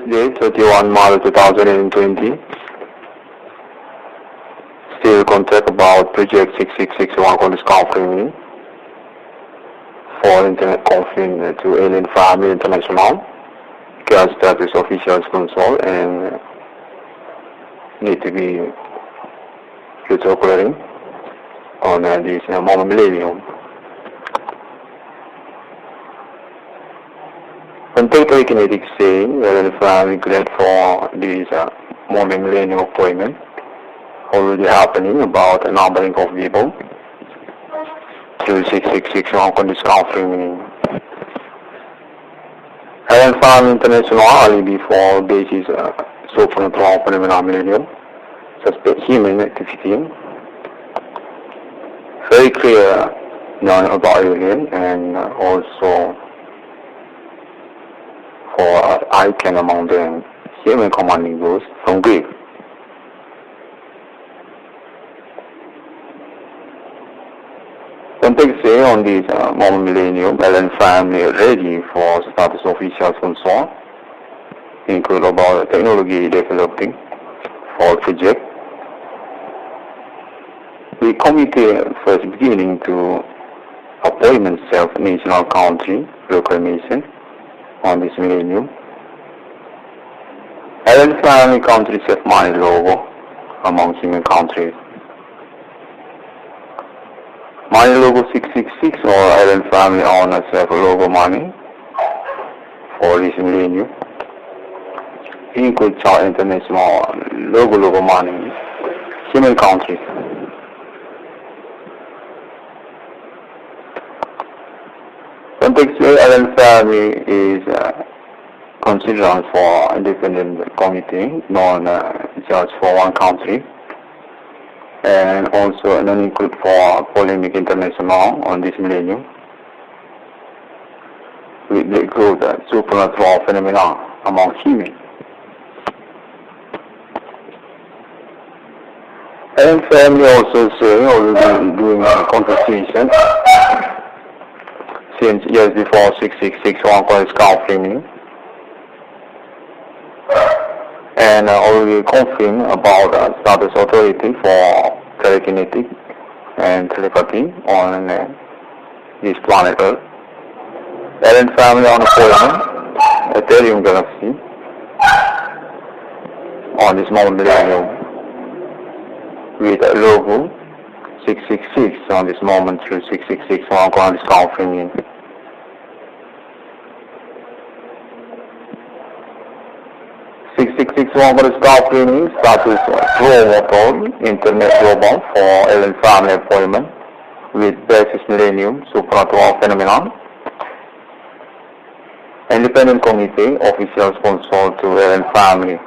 Thursday, 31 March 2020. Still contact about Project 6661 on this conference for Internet conflict to Alien Family International. Gas status officials console and need to be future operating on this moment millennium. Contemporary kinetic saying whether the family glad for this moment millennium appointment already happening about a numbering of people to 666 on this conference. Alien Family International only before basis supernatural phenomena millennium suspect human activity. Very clear known about alien and also for I can among them human commanding ghosts from Greek. Context say on this moment millennium, Alien Family ready for status officials concern, include about technology developing for project. The committee first beginning to appointment self-national country proclamation on this millennium. Alien Family country self-money logo among human countries. Money logo 666 or Alien Family owner self logo money for this millennium. Include China International logo money human countries. Context Alien Family is considered for independent committee, non just for one country. And also non-include for polemic international on this millennium. We include supernatural phenomena among humans. And family also say already doing a conversation since years before 6661 college confirming and already confirmed about status authority for telekinetic and telepathy on this planet Earth. Alien Family on appointment, Ethereum Galaxy on this moment millennium with a logo 666 on this moment through 666 on this confirming. Status global internet global for Alien Family appointment with basis millennium supernatural phenomenon. Independent committee official sponsor to Alien Family.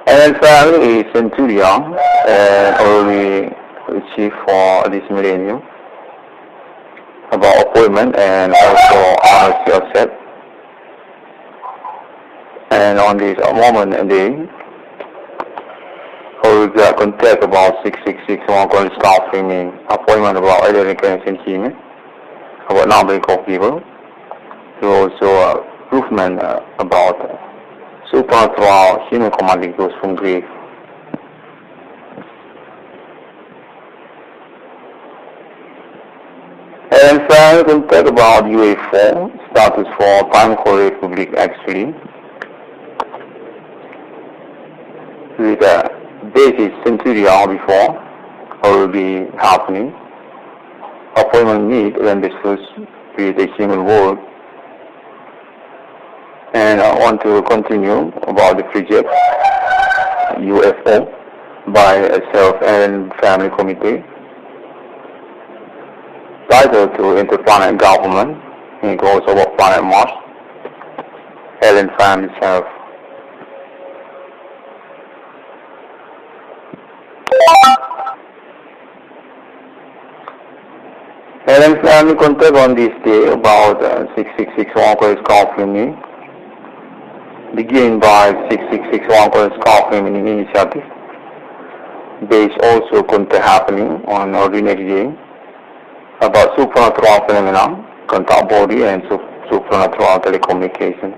Alien Family is Centurion and already chief for this millennium about appointment and also honesty accept. And on this moment and day, we got contact about 6661 college staff training appointment about alien recurrence in human, about numbering of people. So also improvement about supernatural human commanding ghosts from Greek. And finally, contact about UA4 status for Time Korea Republic actually. With a basis centurion before will be happening. Appointment meet when discussed with the human world. And I want to continue about the project UFO by a self and family committee. Title to interplanet government, it goes about planet Mars, Alien Family self. Alien Family contact on this day about 6661 college confirming, begin by 6661 college confirming initiative. There is also contact happening on ordinary day about supernatural phenomena contact body and supernatural telecommunication.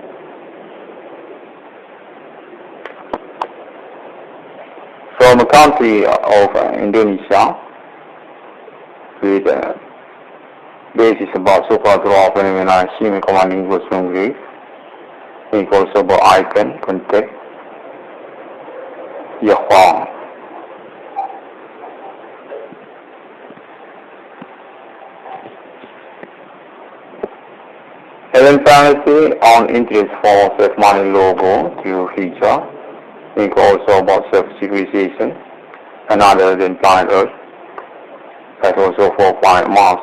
From the country of Indonesia, with basis about supernatural phenomena, human commanding was from Greek, think also about icon, contact, irwan. Having fantasy on interest for self-money logo to future, think also about self-civilization, and other than planet Earth, but also for planet Mars.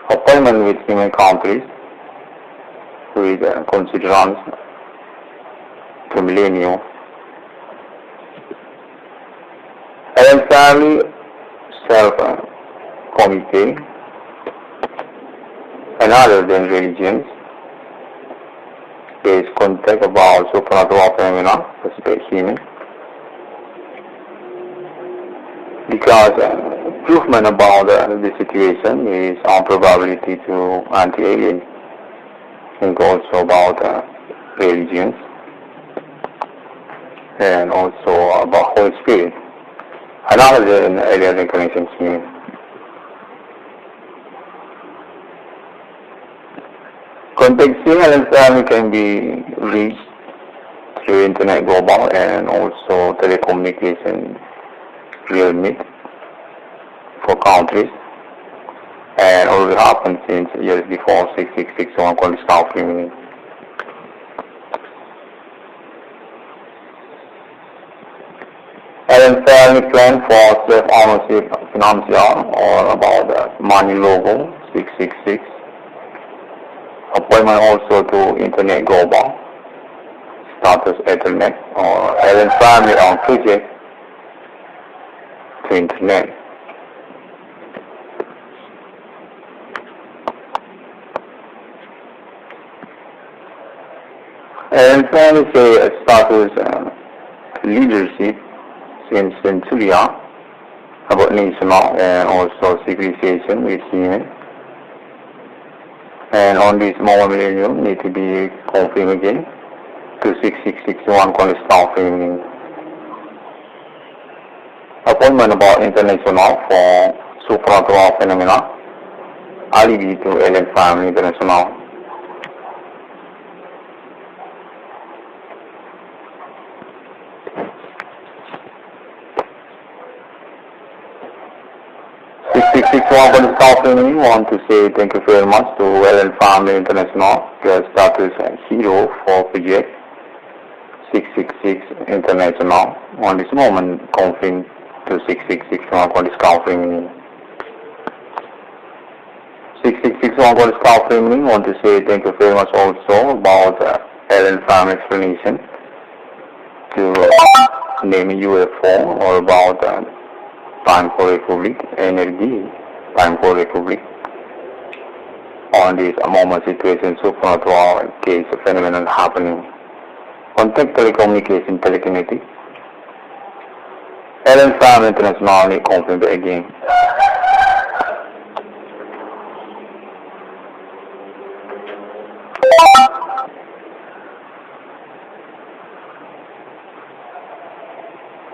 Appointment with human countries, with considerance to millennium. Having family self-committee, and other than religions, there is contact about supernatural phenomena, especially human. Because improvement about the situation is on probability to anti-alien. Think also about religions and also about Holy Spirit. Another than alien reincarnation human. Contacting and family can be reached through internet global and also telecommunication real meet for countries, and already happened since years before 6661 called South Remaining. And family plan for self-ownership financial or about the money logo 666. Appointment also to internet global status Ethernet or having family on project to internet. And family say status leadership in Centuria about national and also civilization with human. And on this more millennium need to be confirmed again to 6661 called staff remaining. Appointment about international for supernatural phenomena, alibi to alien family international. One staff remaining want to say thank you very much to Alien Family International, their status hero for project 666 International. On this moment, confirmed to 6661 for the staff remaining. 6661 for the staff remaining want to say thank you very much also about Alien Family explanation to name UFO or about time for Republic, energy, time for Republic. On this moment situation, supernatural case phenomenon happening. Contact telecommunication, telekinetic. Alien Family International confirmed again.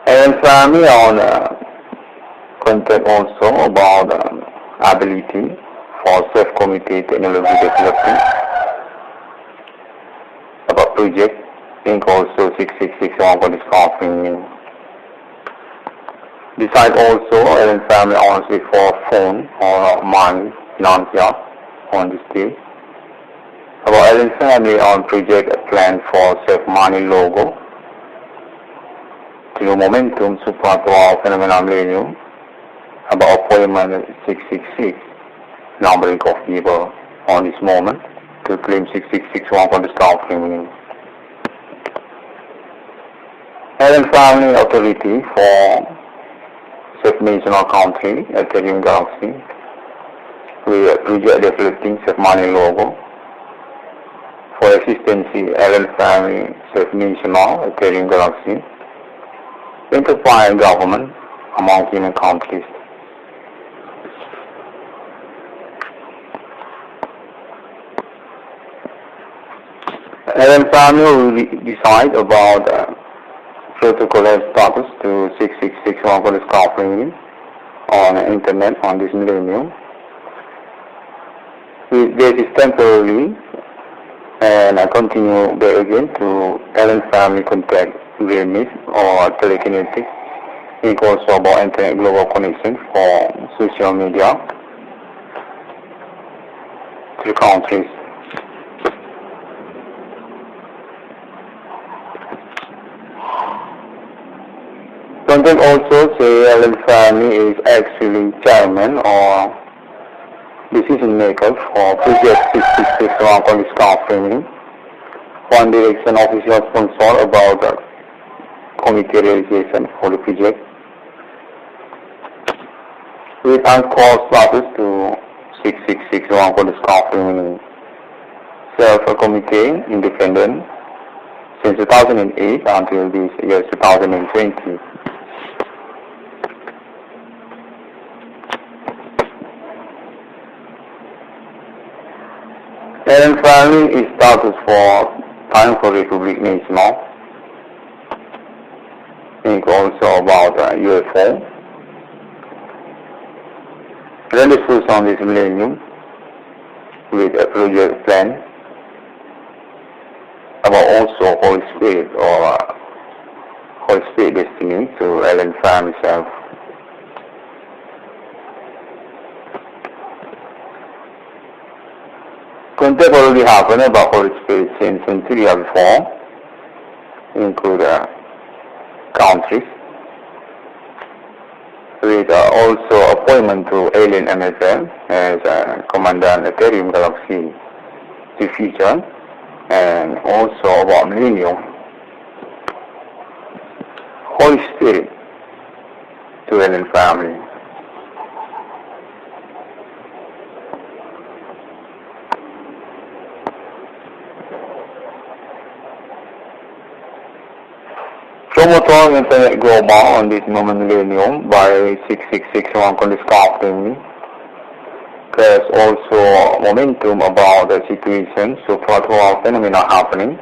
Alien Family on contact also about ability for self-committee technology development about project. Think also 6661 for this offering. Decide also Alien Family ownership for phone or money, financial on this day. About Alien Family on project plan for self-money logo. To momentum supernatural phenomena millennium. About appointment 666 numbering of people on this moment to claim 6661 for the staff remaining. Alien Family Authority for self-national country Ethereum Galaxy with project developing self-money logo for existency Alien Family self-national Ethereum Galaxy enterprise government among human countries. Alien family will decide about protocol status to 666 1 scoffing on internet on this millennium. This is temporarily and I continue there again to alien family contact remit or telekinetic. It also about internet global connection for social media to the countries. Contact also say alien family is actually chairman or decision maker for Project 666 on staff training. One direction official sponsor about the committee realization for the project. With uncalled status to 666 on the staff training. Self-committee independent since 2008 until this year 2020. And finally, it status for time for Republic National. Think also about UFO. Then discuss on this millennium with a project plan about also Holy Spirit or Holy Spirit destiny to Ellen Pham himself. Contact already happened about Holy Spirit since century before, include countries, with also appointment to Alien MFL as Commandant Ethereum Galaxy the future, and also about millennium. Holy Spirit to Alien family. Promoter Internet Global on this moment millennium by 6661 Condiscouting. There's also momentum about the situation, so far phenomena happening.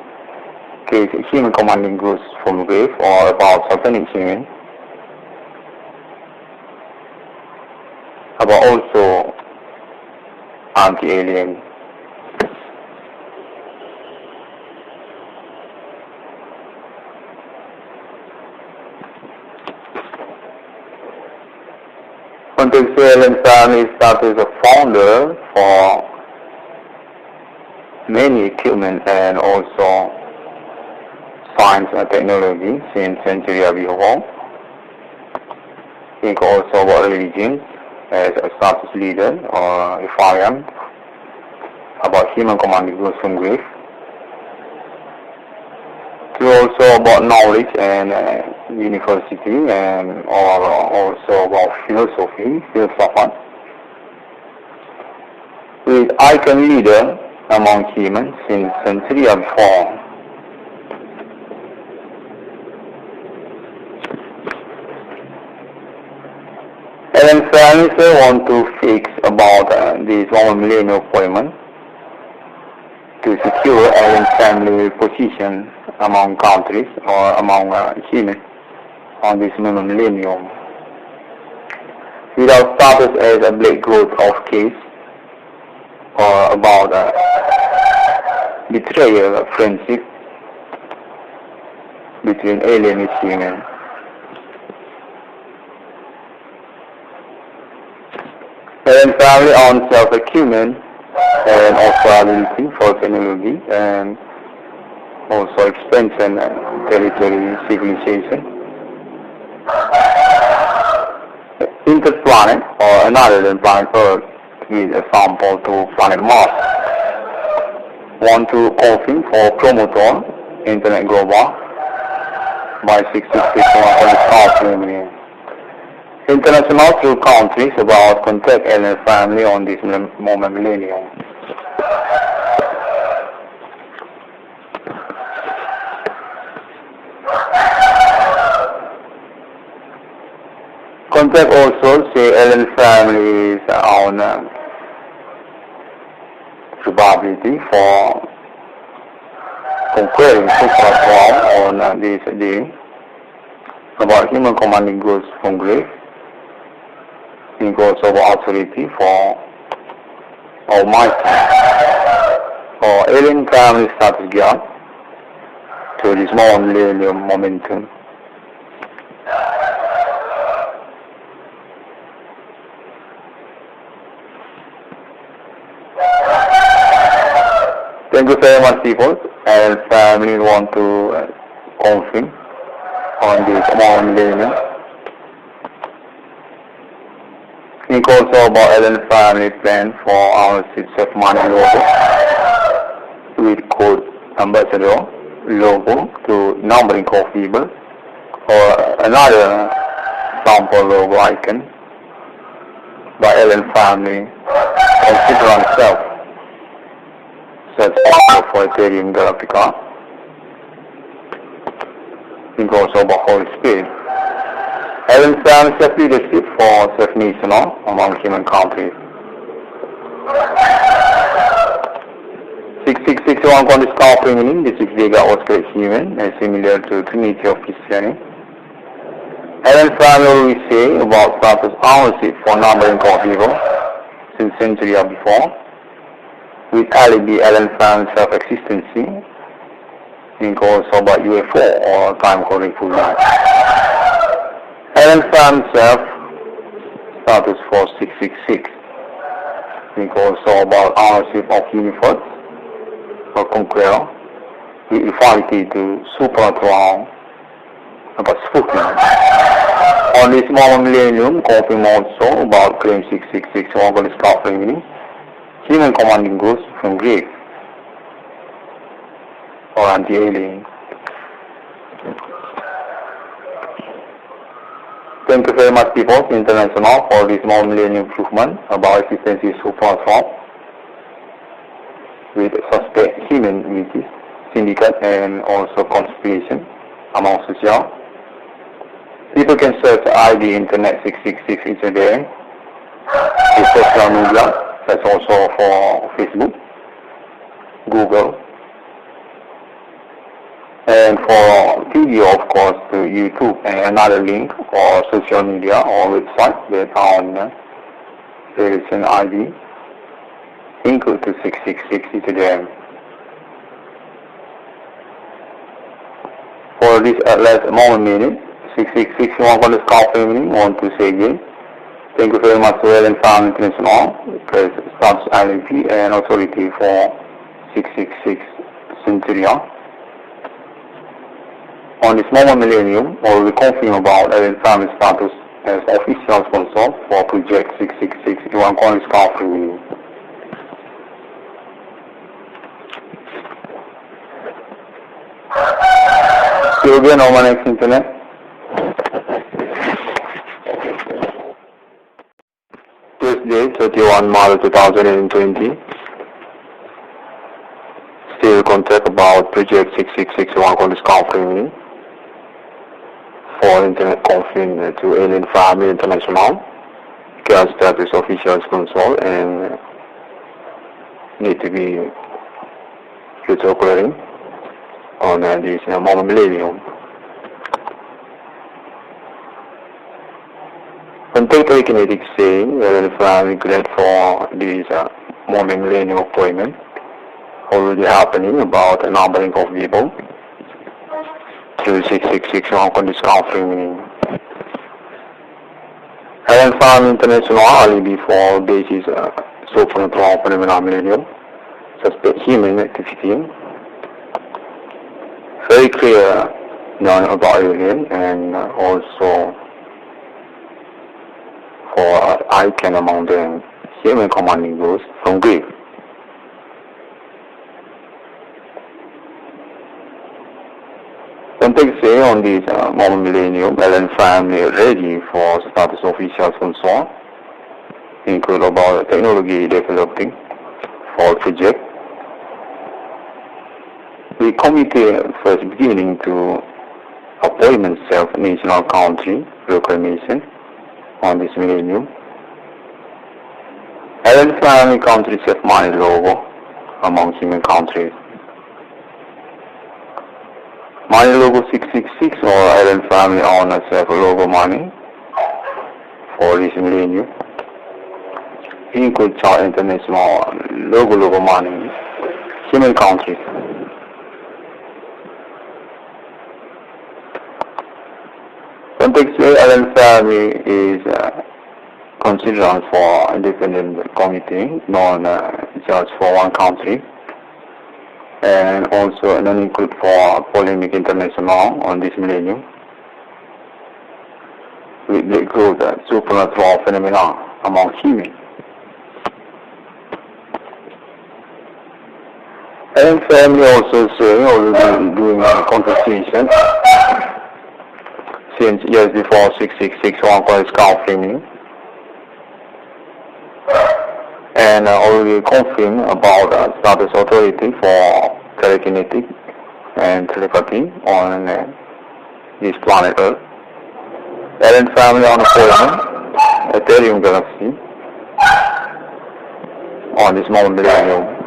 Case human commanding groups from grave or about satanic human. About also anti-alien. Contextual and family started as a founder for many equipment and also science and technology since century before. Think also about religion as a status leader or defiant about human commanding groups from grief. To also about knowledge and university and or also about philosophy. With icon leader among humans since century before. And families want to fix about this 1 million appointment to secure Alien family position among countries or among humans on this millennium. Without status as a black growth of case or about betrayal of friendship between alien and human. Alien family on self-acumen and also ability for technology and also expansion and territory civilization. Interplanet or another than planet Earth is a sample to planet Mars. Want to offering for promoter Internet Global by 66 international through countries about contact alien family on this moment millennium. Contact also say alien families on probability for conquering super on this day about human commanding goods from grave because of authority for Almighty or alien family status God to this more millennium momentum. Thank you very much, people, and family want to confirm on this more millennium. Think also about Ellen family plan for our self-money logo with code ambassador logo to numbering of people or another sample logo icon by Ellen family consider on itself such for Ethereum Galactica. Think also about Holy Spirit. Ellen family self-leadership for self-national among human countries. 6661 quantity scoffing meaning the 6 Vega Oscar human and similar to Trinity of Christianity. Ellen family we say about status ownership for numbering of people since century or before. With alibi Ellen family self-existency. Think also about UFO or time calling full night. Ellen family self status for 666. Think also about ownership of universe or conqueror with equality to supernatural about Sputnik. On this moment millennium, confirm also about claim 666 organic scoffing meaning human commanding goods from grave or anti-alien. Thank you very much, people international, for this more millennium improvement about existence supernatural with suspect human unity, syndicate, and also conspiration among social. People can search ID Internet 666 icdm. It's social media. That's also for Facebook, Google, and for video, of course, to YouTube, and another link for social media or website that on there is an ID equal to 666 icdm. For this last moment minute, 666 1 want to say again. Thank you very much to Ellen Family International, because status ILP and authority for 666 Centurion. On this moment millennium, we will confirm about Ellen Family status as official sponsor for Project 666 in one corner scoffing. See you again on my next internet. Tuesday, 31 March 2020. Still contact about Project 666 one corner scoffing for internet confirm to Alien Family International. Because that is official sponsor and need to be future clearing on this moment millennium. Contemporary kinetic saying Alien Family glad for this moment millennium appointment already happening about a numbering of people to 666 on this confirming. Alien Family International alibi for basis supernatural phenomenon millennium suspect human activity. Very clear known about alien and also for icon among them human commanding goods from grave. Context say on this moment millennium, Alien Family ready for status official sponsor, include about technology developing for project. The committee first beginning to appointment self-national country proclamation on this millennium. Alien Family country self-money logo among human countries. Money logo 666 or Island family owners have a logo money for this millennium. Include China international logo money, human countries. Contextually, Island family is considered for independent community, not just for one country, and also non-include for polemic international on this millennium. With the growth supernatural phenomena among humans. And family also say already doing a conversation since years before 666 one called scout framing, and already confirmed about status authority for telekinetic and telepathy on this planet Earth. Alien family on appointment, Ethereum galaxy on this moment millennium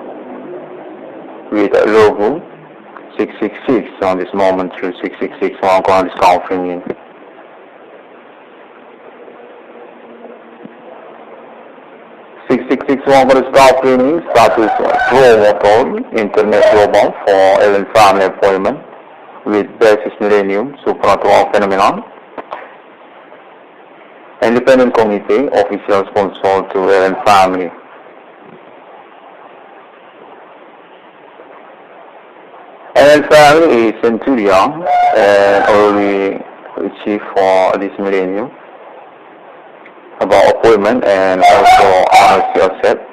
with a logo 666 on this moment through 666 on this confirming. Status pro-motor internet global for alien family appointment with basis millennium supernatural phenomenon. Independent committee official sponsor to alien family. Alien family is Centurion and already chief for this millennium about appointment and also honesty accept.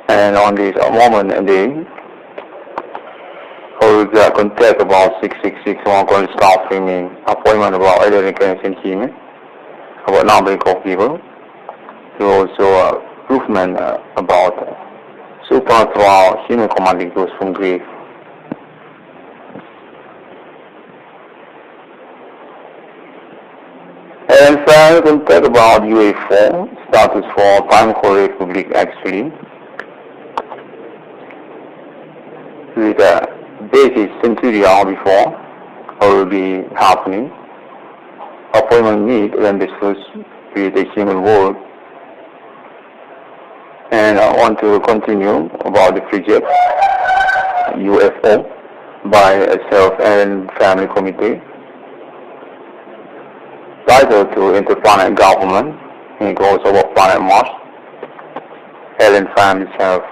And on this moment and day, we got contact about 666 one called staff framing appointment about alien recognition team about number of people. We also improvement about supernatural human commanding those from grave. And finally, contact about UA4 status for Time for Republic actually. With a basis Centurion before will be happening. Appointment meet when discuss with the human world. And I want to continue about the project UFO by a self and family committee. Title to interplanet government. It goes about planet Mars. Alien family self.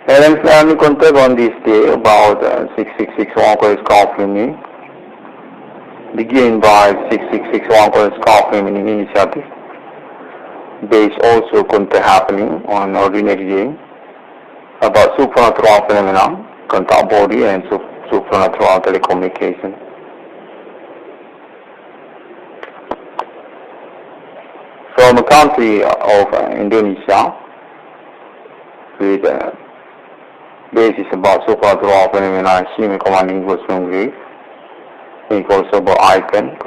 Alien family contact on this day about 666 one confirming. Begin by 666 one confirming initiative. There is also contact happening on ordinary day about supernatural phenomena, contact body and supernatural telecommunication. From a country of Indonesia with basis about supernatural phenomena, human commanding goes from grave. It goes about icon,